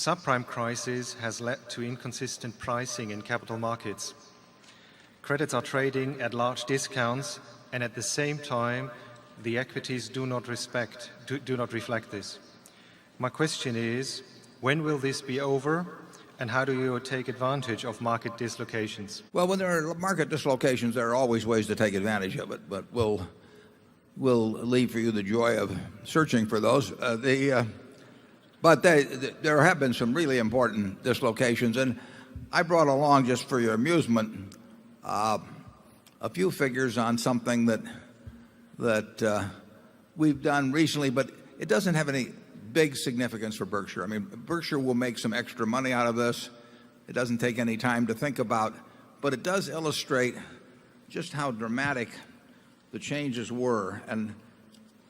subprime crisis has led to inconsistent pricing in capital markets. Credits are trading at large discounts, and at the same time, the equities do not reflect this. My question is, when will this be over, and how do you take advantage of market dislocations? Well, when there are market dislocations, there are always ways to take advantage of it, but we'll leave for you the joy of searching for those. But there have been some really important dislocations, and I brought along, just for your amusement, a few figures on something that we've done recently, but it doesn't have any big significance for Berkshire. I mean, Berkshire will make some extra money out of this. It doesn't take any time to think about, but it does illustrate just how dramatic the changes were. And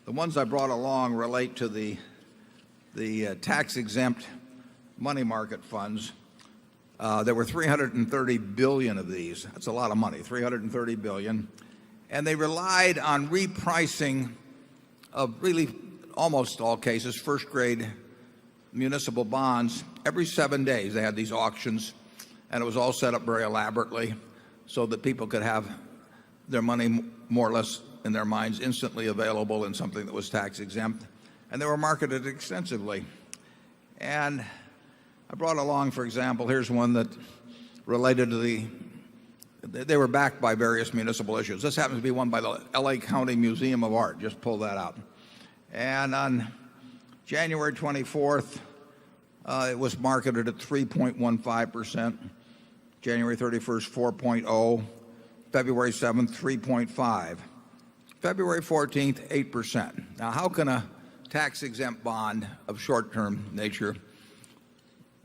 the ones I brought along relate to the tax-exempt money market funds. There were 330 billion of these. That's a lot of money, 330 billion. And they relied on repricing of really almost all cases first-grade municipal bonds every 7 days. They had these auctions, and it was all set up very elaborately so that people could have their money more or less in their minds instantly available in something that was tax-exempt. And they were marketed extensively. And I brought along, for example, here's one that related to they were backed by various municipal issues. This happens to be one by the LA County Museum of Art. Just pull that out. And on January 24th, it was marketed at 3.15%. January 31st, 4.0. February 7th, 3.5. February 14th, 8%. Now, how can a tax-exempt bond of short-term nature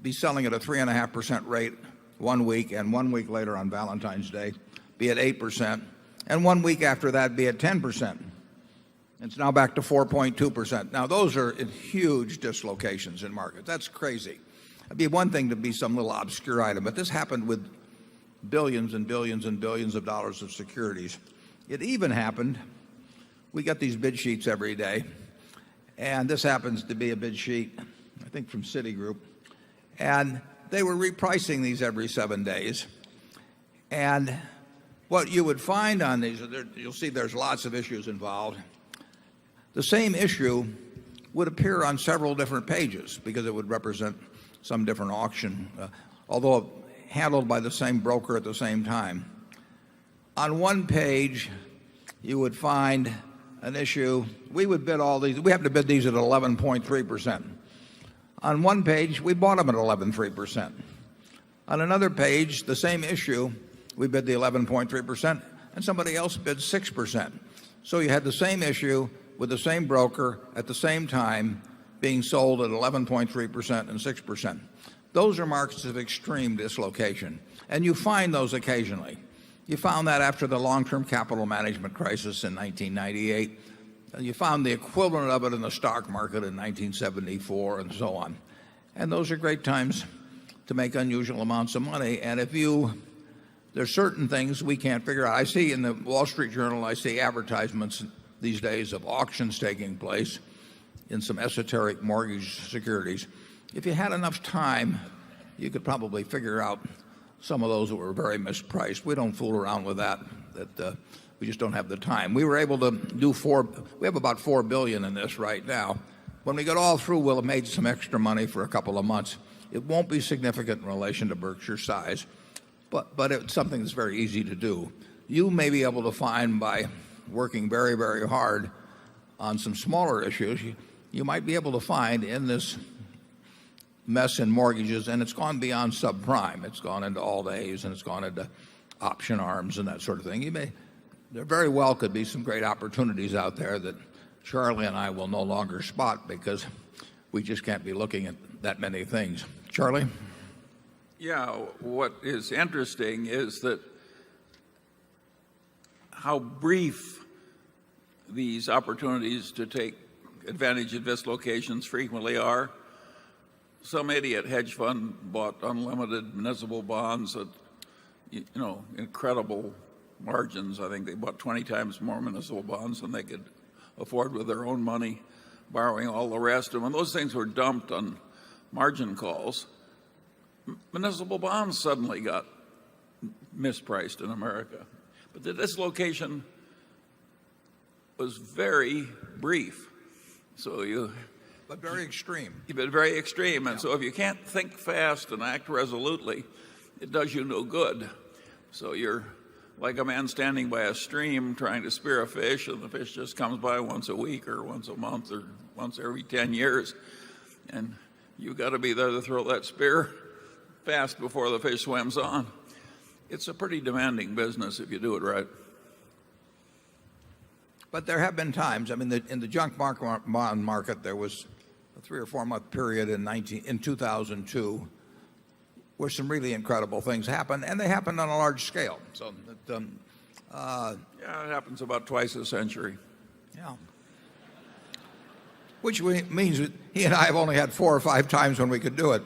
be selling at a 3.5% rate 1 week, and 1 week later on Valentine's Day be at 8%, and 1 week after that be at 10%? It's now back to 4.2%. Now, those are huge dislocations in markets. That's crazy. It'd be one thing to be some little obscure item, but this happened with billions and billions and billions of dollars of securities. It even happened, we get these bid sheets every day, and this happens to be a bid sheet, I think from Citigroup, and they were repricing these every 7 days. And what you would find on these, you'll see there's lots of issues involved. The same issue would appear on several different pages because it would represent some different auction, although handled by the same broker at the same time. On one page, you would find an issue. We would bid all these. We have to bid these at 11.3%. On one page, we bought them at 11.3%. On another page, the same issue, we bid the 11.3%, and somebody else bid 6%. So you had the same issue with the same broker at the same time being sold at 11.3% and 6%. Those are markets of extreme dislocation, and you find those occasionally. You found that after the long-term capital management crisis in 1998. You found the equivalent of it in the stock market in 1974 and so on. And those are great times to make unusual amounts of money. And there's certain things we can't figure out. I see in the Wall Street Journal, I see advertisements these days of auctions taking place in some esoteric mortgage securities. If you had enough time, you could probably figure out some of those that were very mispriced. We don't fool around with that. We just don't have the time. We were able to do we have about $4 billion in this right now. When we get all through, we'll have made some extra money for a couple of months. It won't be significant in relation to Berkshire's size, but it's something that's very easy to do. You may be able to find, by working very, very hard on some smaller issues, you might be able to find in this mess in mortgages, and it's gone beyond subprime. It's gone into all days, and it's gone into option arms and that sort of thing. There very well could be some great opportunities out there that Charlie and I will no longer spot because we just can't be looking at that many things. Charlie? Yeah, what is interesting is that how brief these opportunities to take advantage of dislocations frequently are. Some idiot hedge fund bought unlimited municipal bonds at incredible margins. I think they bought 20 times more municipal bonds than they could afford with their own money, borrowing all the rest. And when those things were dumped on margin calls, municipal bonds suddenly got mispriced in America. But the dislocation was very brief. But very extreme. But very extreme. And so if you can't think fast and act resolutely, it does you no good. So you're like a man standing by a stream trying to spear a fish, and the fish just comes by once a week or once a month or once every 10 years. And you've got to be there to throw that spear fast before the fish swims on. It's a pretty demanding business if you do it right. But there have been times, I mean, in the junk bond market, there was a 3 or 4 month period in 2002 where some really incredible things happened, and they happened on a large scale. So, Yeah, it happens about twice a century. yeah. Which means that he and I have only had 4 or 5 times when we could do it.